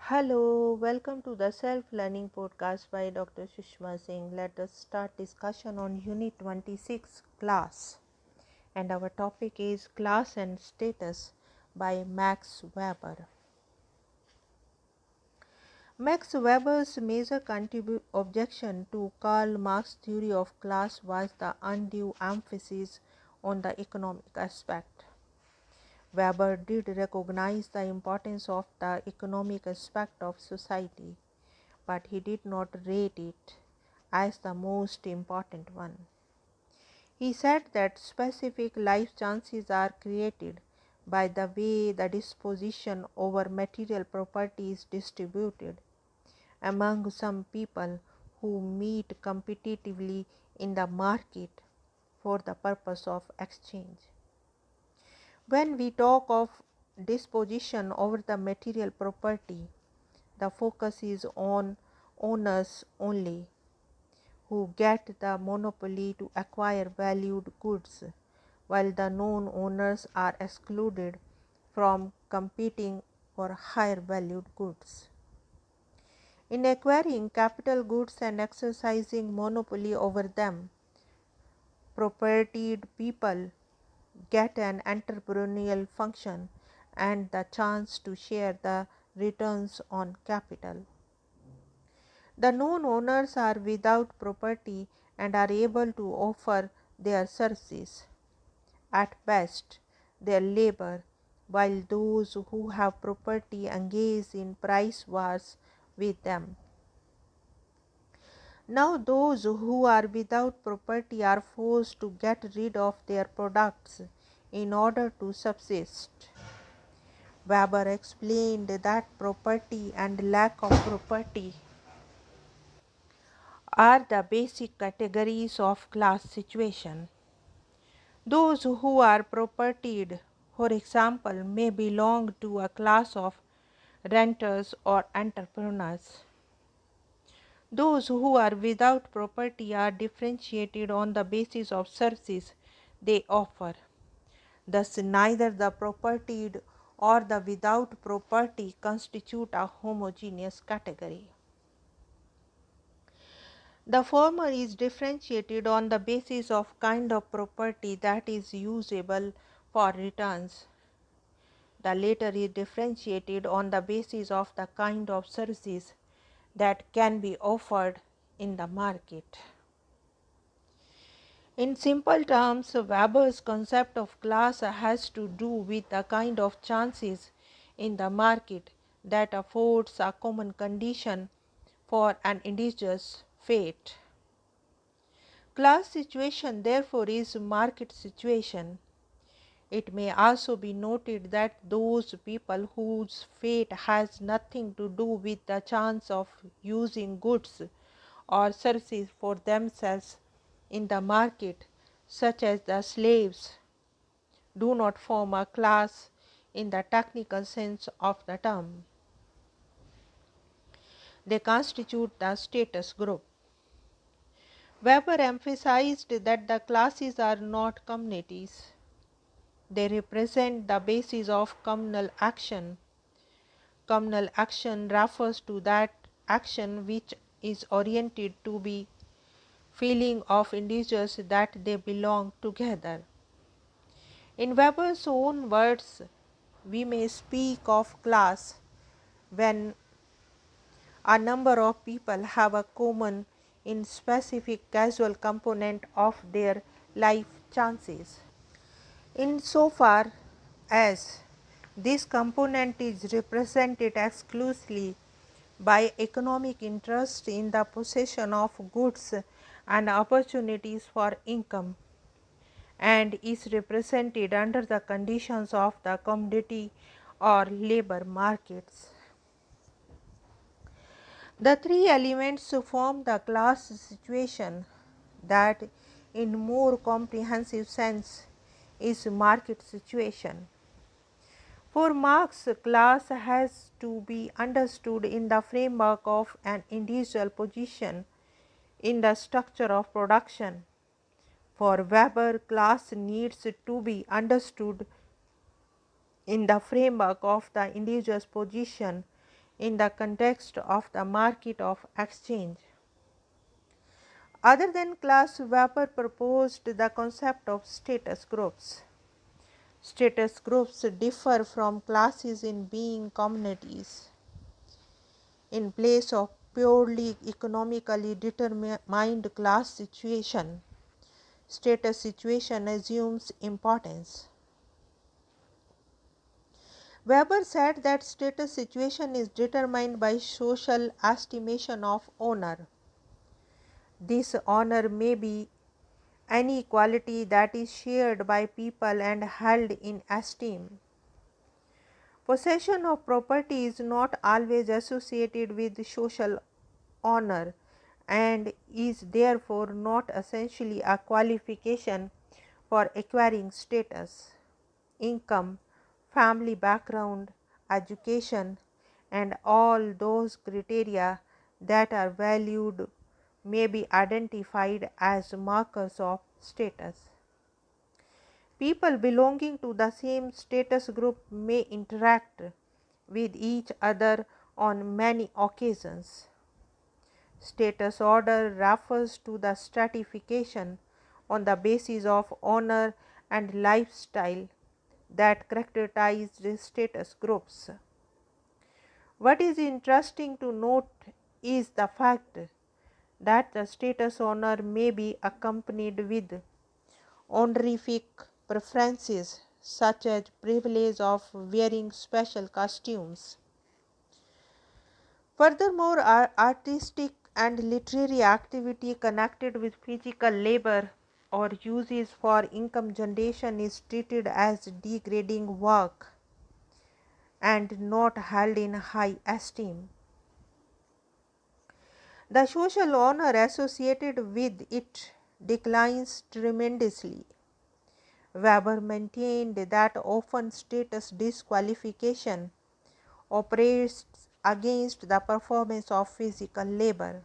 Hello, welcome to the Self-Learning Podcast by Dr. Sushma Singh. Let us start discussion on Unit 26 Class. And our topic is Class and Status by Max Weber. Max Weber's major objection to Karl Marx's theory of class was the undue emphasis on the economic aspect. Weber did recognize the importance of the economic aspect of society, but he did not rate it as the most important one. He said that specific life chances are created by the way the disposition over material property is distributed among some people who meet competitively in the market for the purpose of exchange. When we talk of disposition over the material property, the focus is on owners only, who get the monopoly to acquire valued goods, while the non-owners are excluded from competing for higher valued goods. In acquiring capital goods and exercising monopoly over them, propertied people get an entrepreneurial function and the chance to share the returns on capital. The non-owners are without property and are able to offer their services, at best their labor, while those who have property engage in price wars with them. Now those who are without property are forced to get rid of their products in order to subsist. Weber explained that property and lack of property are the basic categories of class situation. Those who are propertied, for example, may belong to a class of renters or entrepreneurs. Those who are without property are differentiated on the basis of services they offer. Thus, neither the propertied or the without property constitute a homogeneous category. The former is differentiated on the basis of kind of property that is usable for returns. The latter is differentiated on the basis of the kind of services that can be offered in the market. In simple terms, Weber's concept of class has to do with the kind of chances in the market that affords a common condition for an individual's fate. Class situation therefore is market situation. It may also be noted that those people whose fate has nothing to do with the chance of using goods or services for themselves in the market, such as the slaves, do not form a class in the technical sense of the term. They constitute the status group. Weber emphasized that the classes are not communities. They represent the basis of communal action. Communal action refers to that action which is oriented to the feeling of individuals that they belong together. In Weber's own words, we may speak of class when a number of people have a common in specific causal component of their life chances. Insofar as this component is represented exclusively by economic interest in the possession of goods and opportunities for income, and is represented under the conditions of the commodity or labor markets. The three elements form the class situation that, in more comprehensive sense, is market situation. For Marx, class has to be understood in the framework of an individual position in the structure of production. For Weber, class needs to be understood in the framework of the individual's position in the context of the market of exchange. Other than class, Weber proposed the concept of status groups. Status groups differ from classes in being communities. In place of purely economically determined class situation, status situation assumes importance. Weber said that status situation is determined by social estimation of honor. This honor may be any quality that is shared by people and held in esteem. Possession of property is not always associated with social honor and is therefore not essentially a qualification for acquiring status. Income, family background, education, and all those criteria that are valued may be identified as markers of status. People belonging to the same status group may interact with each other on many occasions. Status order refers to the stratification on the basis of honor and lifestyle that characterize the status groups. What is interesting to note is the fact that the status honor may be accompanied with honorific preferences such as privilege of wearing special costumes. Furthermore, artistic and literary activity connected with physical labor or uses for income generation is treated as degrading work and not held in high esteem. The social honor associated with it declines tremendously. Weber maintained that often status disqualification operates against the performance of physical labor.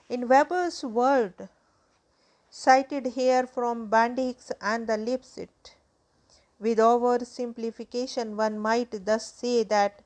In Weber's word, cited here from Bandix and the Lipset, with oversimplification, one might thus say that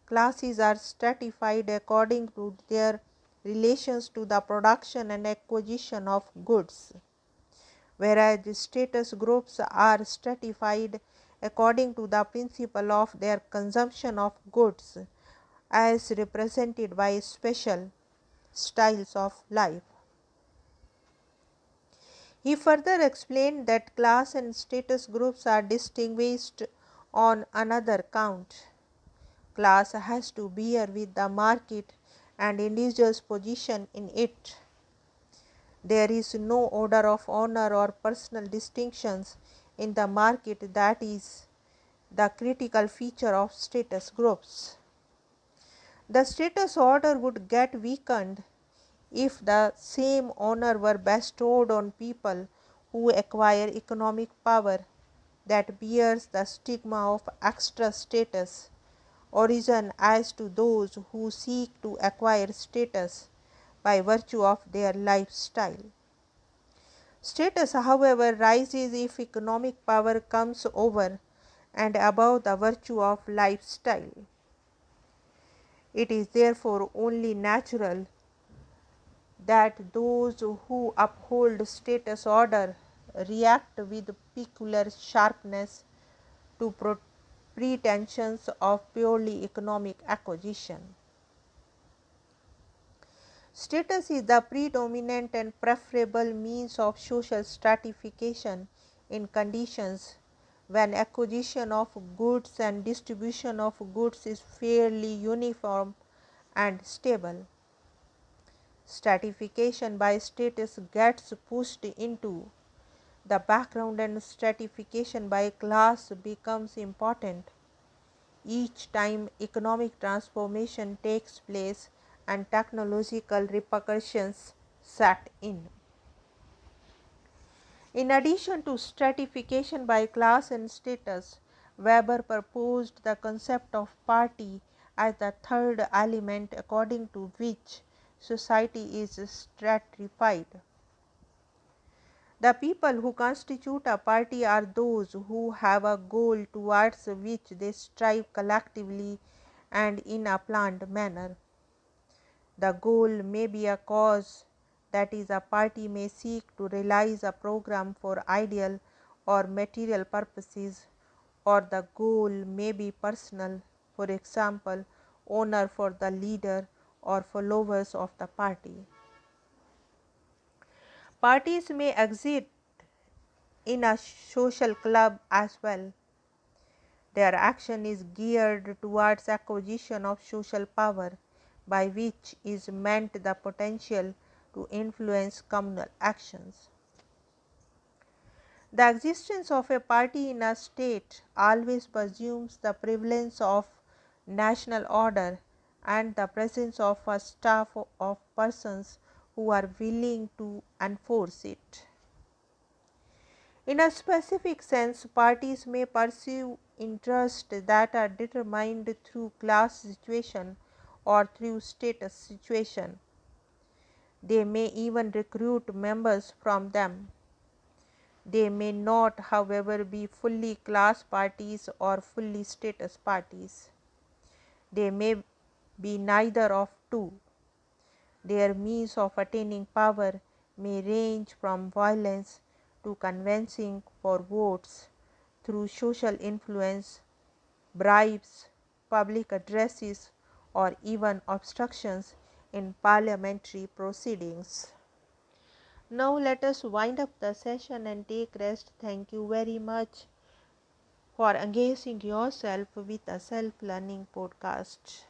classes are stratified according to their relations to the production and acquisition of goods, whereas status groups are stratified according to the principle of their consumption of goods as represented by special styles of life. He further explained that class and status groups are distinguished on another count. Class has to bear with the market and individual's position in it. There is no order of honor or personal distinctions in the market that is the critical feature of status groups. The status order would get weakened if the same honor were bestowed on people who acquire economic power that bears the stigma of extra status, origin as to those who seek to acquire status by virtue of their lifestyle. Status, however, rises if economic power comes over and above the virtue of lifestyle. It is therefore only natural that those who uphold status order react with peculiar sharpness to pretensions of purely economic acquisition. Status is the predominant and preferable means of social stratification in conditions when acquisition of goods and distribution of goods is fairly uniform and stable. Stratification by status gets pushed into the background and stratification by class becomes important each time economic transformation takes place and technological repercussions set in. In addition to stratification by class and status, Weber proposed the concept of party as the third element according to which society is stratified. The people who constitute a party are those who have a goal towards which they strive collectively and in a planned manner. The goal may be a cause, that is, a party may seek to realize a program for ideal or material purposes, or the goal may be personal, for example, honor for the leader or followers of the party. Parties may exist in a social club as well. Their action is geared towards acquisition of social power, by which is meant the potential to influence communal actions. The existence of a party in a state always presumes the prevalence of national order and the presence of a staff of persons who are willing to enforce it. In a specific sense, parties may pursue interests that are determined through class situation or through status situation. They may even recruit members from them. They may not, however, be fully class parties or fully status parties. They may be neither of two. Their means of attaining power may range from violence to convincing for votes through social influence, bribes, public addresses, or even obstructions in parliamentary proceedings. Now let us wind up the session and take rest. Thank you very much for engaging yourself with a self-learning podcast.